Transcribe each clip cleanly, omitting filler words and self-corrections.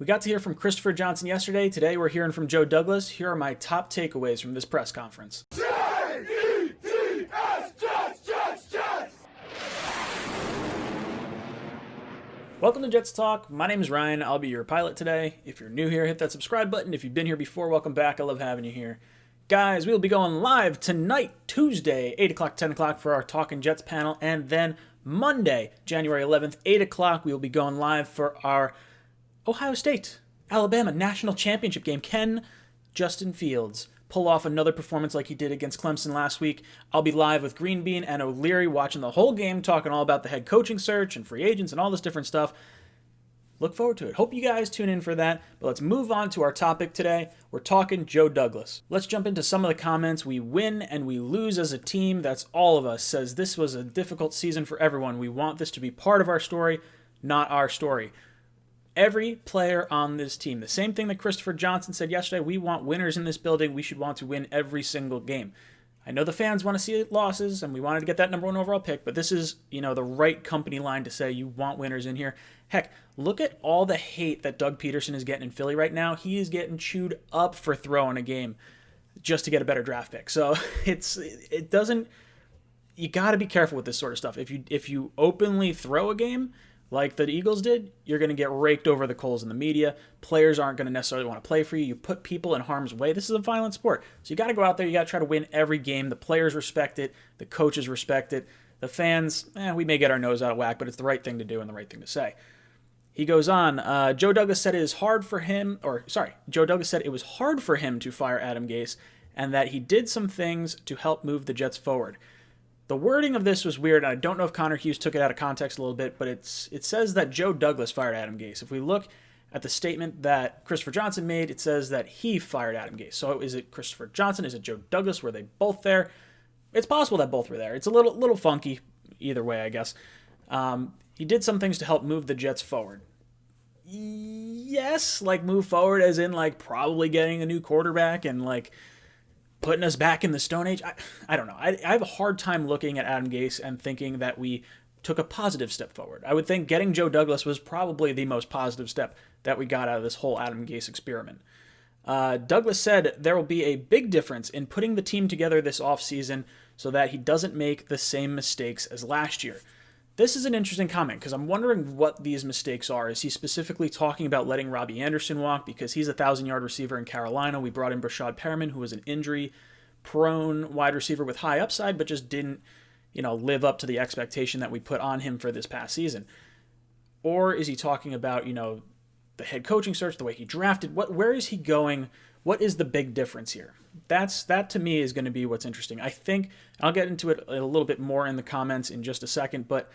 We got to hear from Christopher Johnson yesterday. Today we're hearing from Joe Douglas. Here are my top takeaways from this press conference. Jets! Welcome to Jets Talk. My name is Ryan. I'll be your pilot today. If you're new here, hit that subscribe button. If you've been here before, welcome back. I love having you here. Guys, we'll be going live tonight, Tuesday, 8 o'clock, 10 o'clock for our Talking Jets panel. And then Monday, January 11th, 8 o'clock, we will be going live for our Ohio State, Alabama National Championship game. Can Justin Fields pull off another performance like he did against Clemson last week? I'll be live with Green Bean and O'Leary watching the whole game, talking all about the head coaching search and free agents and all this different stuff. Look forward to it. Hope you guys tune in for that. But let's move on to our topic today. We're talking Joe Douglas. Let's jump into some of the comments. We win and we lose as a team. That's all of us. Says this was a difficult season for everyone. We want this to be part of our story, not our story. Every player on this team, the same thing that Christopher Johnson said yesterday, we want winners in this building. We should want to win every single game. I know the fans want to see losses, and we wanted to get that number one overall pick, but this is, the right company line to say you want winners in here. Heck, look at all the hate that Doug Peterson is getting in Philly right now. He is getting chewed up for throwing a game just to get a better draft pick. So you got to be careful with this sort of stuff. If you openly throw a game like the Eagles did, you're going to get raked over the coals in the media. Players aren't going to necessarily want to play for you. You put people in harm's way. This is a violent sport. So you got to go out there. You got to try to win every game. The players respect it. The coaches respect it. The fans, we may get our nose out of whack, but it's the right thing to do and the right thing to say. He goes on, Joe Douglas said it was hard for him to fire Adam Gase and that he did some things to help move the Jets forward. The wording of this was weird, and I don't know if Connor Hughes took it out of context a little bit, but it says that Joe Douglas fired Adam Gase. If we look at the statement that Christopher Johnson made, it says that he fired Adam Gase. So is it Christopher Johnson? Is it Joe Douglas? Were they both there? It's possible that both were there. It's a little funky either way, I guess. He did some things to help move the Jets forward. Yes, move forward as in probably getting a new quarterback and putting us back in the Stone Age. I don't know. I have a hard time looking at Adam Gase and thinking that we took a positive step forward. I would think getting Joe Douglas was probably the most positive step that we got out of this whole Adam Gase experiment. Douglas said there will be a big difference in putting the team together this offseason so that he doesn't make the same mistakes as last year. This is an interesting comment because I'm wondering what these mistakes are. Is he specifically talking about letting Robbie Anderson walk because he's a 1,000-yard receiver in Carolina? We brought in Brashad Perriman, who was an injury-prone wide receiver with high upside, but just didn't, live up to the expectation that we put on him for this past season. Or is he talking about, the head coaching search, the way he drafted? Where is he going? What is the big difference here? That to me is going to be what's interesting. I think I'll get into it a little bit more in the comments in just a second, but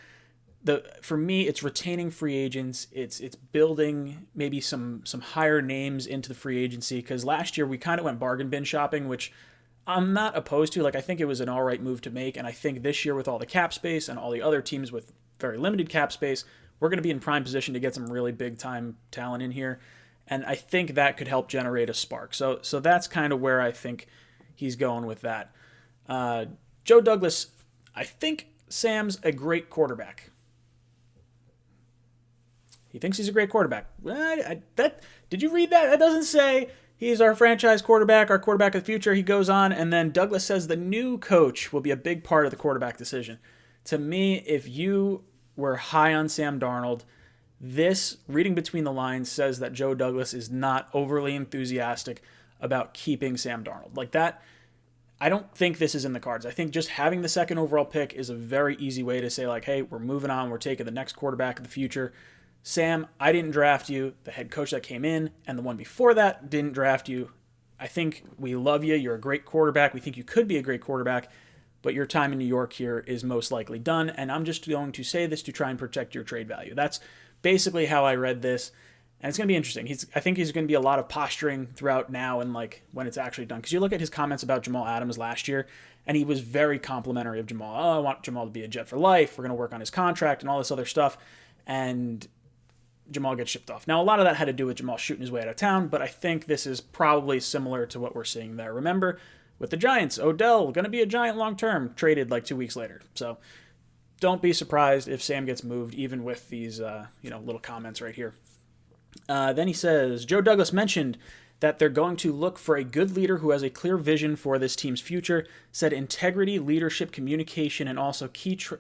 for me, it's retaining free agents. It's building maybe some higher names into the free agency because last year we kind of went bargain bin shopping, which I'm not opposed to. I think it was an all right move to make, and I think this year with all the cap space and all the other teams with very limited cap space, we're going to be in prime position to get some really big time talent in here. And I think that could help generate a spark. So that's kind of where I think he's going with that. Joe Douglas, I think Sam's a great quarterback. He thinks he's a great quarterback. Did you read that? That doesn't say he's our franchise quarterback, our quarterback of the future. He goes on, and then Douglas says the new coach will be a big part of the quarterback decision. To me, if you were high on Sam Darnold, this, reading between the lines, says that Joe Douglas is not overly enthusiastic about keeping Sam Darnold. That, I don't think this is in the cards. I think just having the second overall pick is a very easy way to say, hey, we're moving on. We're taking the next quarterback of the future. Sam, I didn't draft you. The head coach that came in and the one before that didn't draft you. I think we love you. You're a great quarterback. We think you could be a great quarterback, but your time in New York here is most likely done. And I'm just going to say this to try and protect your trade value. That's basically how I read this, and it's going to be interesting. I think he's going to be a lot of posturing throughout now and when it's actually done. Because you look at his comments about Jamal Adams last year, and he was very complimentary of Jamal. Oh, I want Jamal to be a Jet for life. We're going to work on his contract and all this other stuff. And Jamal gets shipped off. Now, a lot of that had to do with Jamal shooting his way out of town, but I think this is probably similar to what we're seeing there. Remember, with the Giants, Odell, going to be a Giant long-term, traded 2 weeks later. So don't be surprised if Sam gets moved, even with these little comments right here. Then he says, Joe Douglas mentioned that they're going to look for a good leader who has a clear vision for this team's future. Said integrity, leadership, communication, and also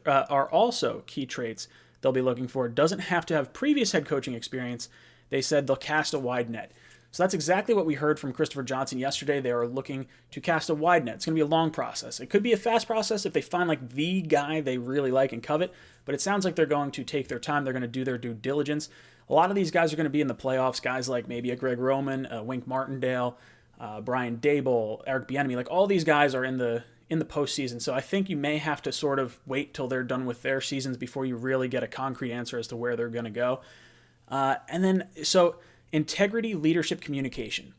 are also key traits they'll be looking for. Doesn't have to have previous head coaching experience. They said they'll cast a wide net. So that's exactly what we heard from Christopher Johnson yesterday. They are looking to cast a wide net. It's going to be a long process. It could be a fast process if they find like the guy they really like and covet, but it sounds like they're going to take their time. They're going to do their due diligence. A lot of these guys are going to be in the playoffs. Guys like maybe a Greg Roman, a Wink Martindale, Brian Dable, Eric Bieniemy. Like all these guys are in the postseason. So I think you may have to sort of wait till they're done with their seasons before you really get a concrete answer as to where they're going to go. So integrity, leadership, communication.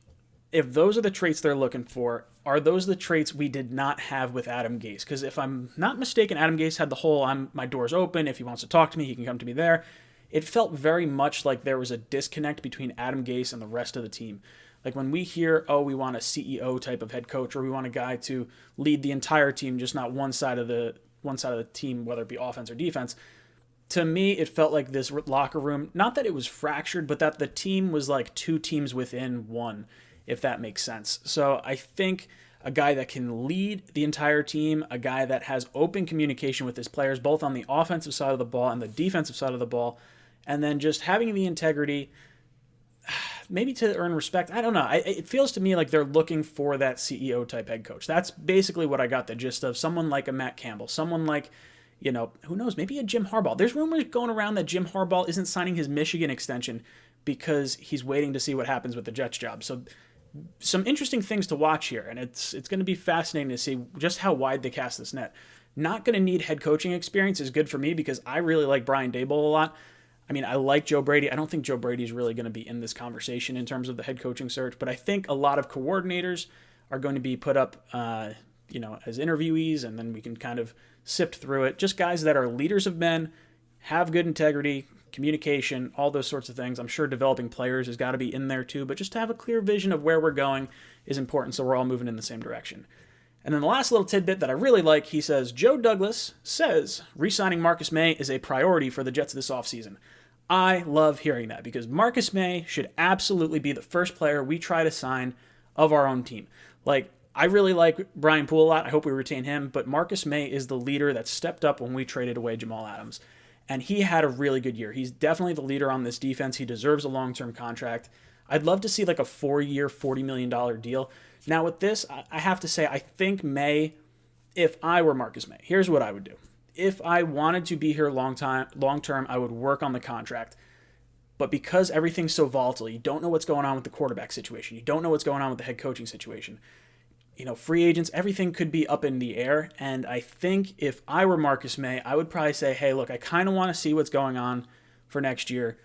If those are the traits they're looking for, are those the traits we did not have with Adam Gase? Because if I'm not mistaken, Adam Gase had the whole my door's open. If he wants to talk to me, he can come to me there. It felt very much like there was a disconnect between Adam Gase and the rest of the team. Like when we hear, oh, we want a CEO type of head coach, or we want a guy to lead the entire team, just not one side of the team, whether it be offense or defense. To me, it felt like this locker room, not that it was fractured, but that the team was like two teams within one, if that makes sense. So I think a guy that can lead the entire team, a guy that has open communication with his players, both on the offensive side of the ball and the defensive side of the ball, and then just having the integrity, maybe to earn respect. I don't know. It feels to me like they're looking for that CEO type head coach. That's basically what I got the gist of. Someone like a Matt Campbell, someone like, who knows, maybe a Jim Harbaugh. There's rumors going around that Jim Harbaugh isn't signing his Michigan extension because he's waiting to see what happens with the Jets job. So some interesting things to watch here, and it's going to be fascinating to see just how wide they cast this net. Not going to need head coaching experience is good for me because I really like Brian Dable a lot. I mean, I like Joe Brady. I don't think Joe Brady is really going to be in this conversation in terms of the head coaching search, but I think a lot of coordinators are going to be put up, as interviewees, and then we can kind of sift through it. Just guys that are leaders of men, have good integrity, communication, all those sorts of things. I'm sure developing players has got to be in there too, but just to have a clear vision of where we're going is important so we're all moving in the same direction. And then the last little tidbit that I really like, he says, Joe Douglas says re-signing Marcus May is a priority for the Jets this offseason. I love hearing that because Marcus May should absolutely be the first player we try to sign of our own team. Like, I really like Brian Poole a lot. I hope we retain him, but Marcus May is the leader that stepped up when we traded away Jamal Adams. And he had a really good year. He's definitely the leader on this defense. He deserves a long-term contract. I'd love to see like a 4-year, $40 million deal. Now with this, I have to say, I think May, if I were Marcus May, here's what I would do. If I wanted to be here long term, I would work on the contract. But because everything's so volatile, you don't know what's going on with the quarterback situation. You don't know what's going on with the head coaching situation. Free agents, everything could be up in the air. And I think if I were Marcus May, I would probably say, hey, look, I kind of want to see what's going on for next year.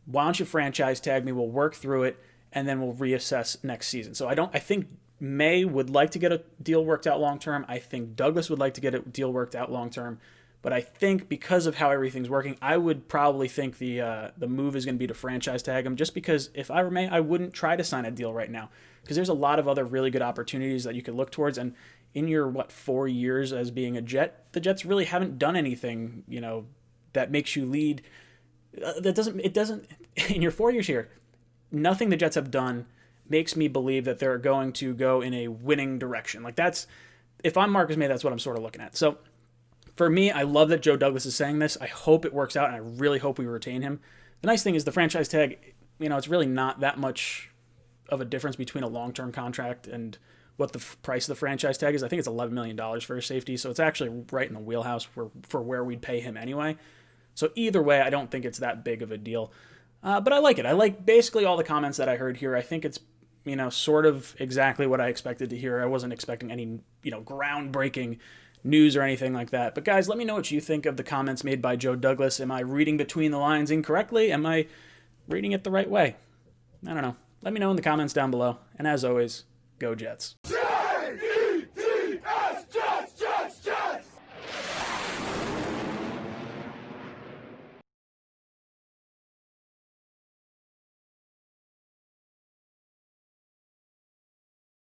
Why don't you franchise tag me? We'll work through it, and then we'll reassess next season. So I think May would like to get a deal worked out long term. I think Douglas would like to get a deal worked out long term. But I think because of how everything's working, I would probably think the move is going to be to franchise tag him, just because if I were May, I wouldn't try to sign a deal right now because there's a lot of other really good opportunities that you could look towards. And in your, 4 years as being a Jet, the Jets really haven't done anything, that makes you lead. It doesn't, in your 4 years here, nothing the Jets have done makes me believe that they're going to go in a winning direction. Like if I'm Marcus May, that's what I'm sort of looking at. So for me, I love that Joe Douglas is saying this. I hope it works out, and I really hope we retain him. The nice thing is the franchise tag, it's really not that much of a difference between a long-term contract and what the price of the franchise tag is. I think it's $11 million for his safety, so it's actually right in the wheelhouse for where we'd pay him anyway. So either way, I don't think it's that big of a deal. But I like it. I like basically all the comments that I heard here. I think it's, sort of exactly what I expected to hear. I wasn't expecting any, groundbreaking news or anything like that. But guys, let me know what you think of the comments made by Joe Douglas. Am I reading between the lines incorrectly? Am I reading it the right way? I don't know. Let me know in the comments down below. And as always, go Jets.